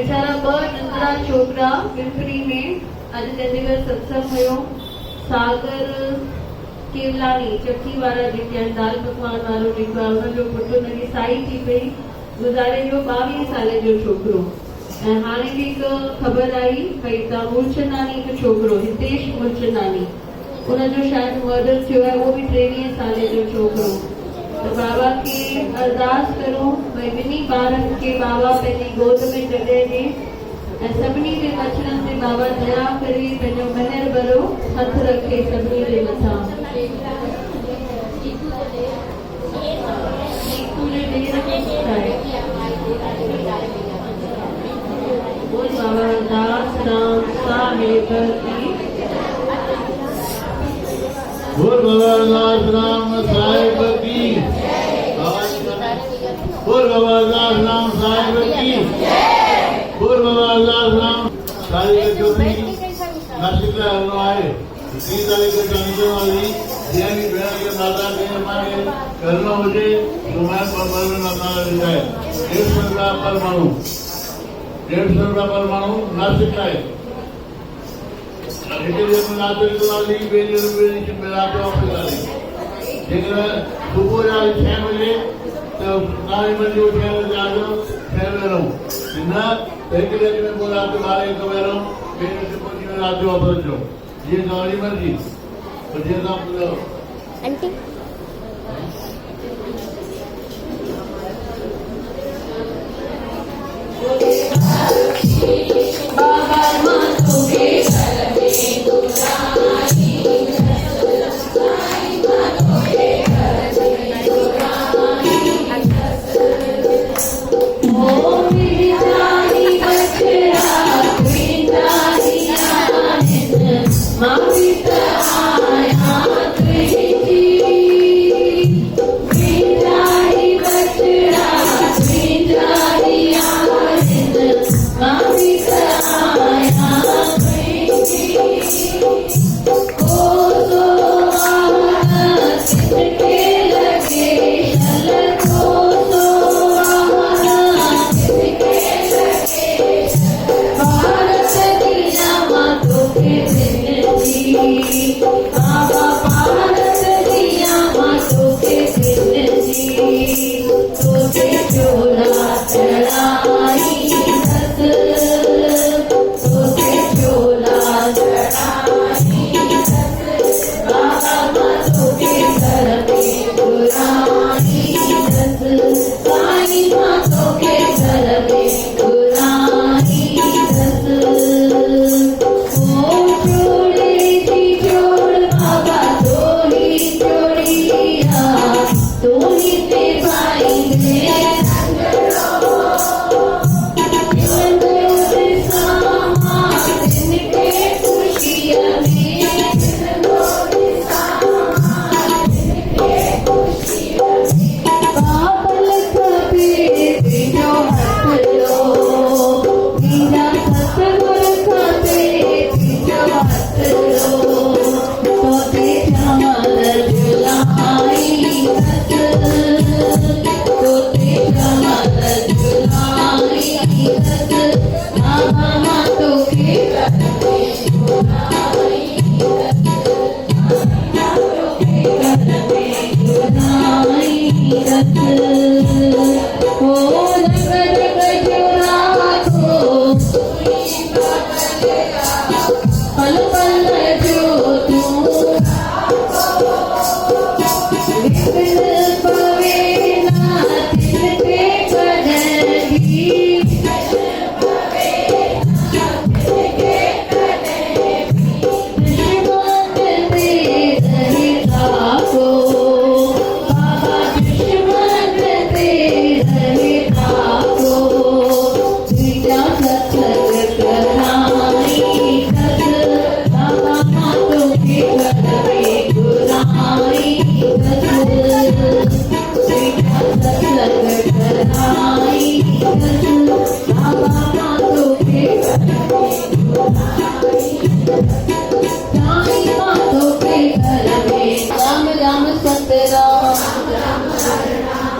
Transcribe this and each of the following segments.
बेचारा ब नंढड़ा छोकरा पिंपरी में आज तेरे घर सत्संग हुयो। सागर केवलानी चक्की वाला जेके दाल पकवान वालो जेको आहे उनजो पुटु उनजी साई थी पई गुज़ारे जो 22 साल जो छोकरो। ऐं हाणे बि हिकु ख़बर आई भई हितां मूलचंदानी हिकु छोकरो हितेश मूलचंदानी उनजो शायदि मर्डर थियो आहे, उहो बि 23 साल जो छोकरो। तो बाबा के अरदास करो भई ॿिन्ही ॿारनि खे बाबा पंहिंजी गोद में जॻह ॾे ऐं सभिनी जे बचड़नि ते बाबा दया करे पंहिंजो महिर भरो हथ रखे सभिनी जे मथां। बोल बाबा दास राम साहेब की, बोल बाबा दास राम साहेब की, बोल बाबा दास राम साहेब की, बोल बाबा दास राम साहेब की। नासिक हलो आहे 3 तारीख़ चंडे वाली जंहिं बि भेण खे माता खे असांखे करिणो हुजे तो मैं पर माता ॾिजाए 150 रुपया पर माण्हू 150 रुपया पर माण्हू नासिक आहे। नासिक वाली बेली रात वापस आ रही जेकर सुबह जा 6 बजे तो 9 बजे 6 बजे आ जाओ 6 बजे रहो न तो एक दिन में बोला तो 12 1 बजे रहो फिर से पहुंची में रात वापस जाओ। ये गाड़ी मर्जी तो जे आप आंटी बाबा मातो के घर में दुरानी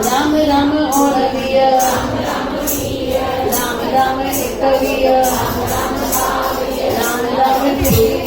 राम राम और राम राम कविय राम राम कविय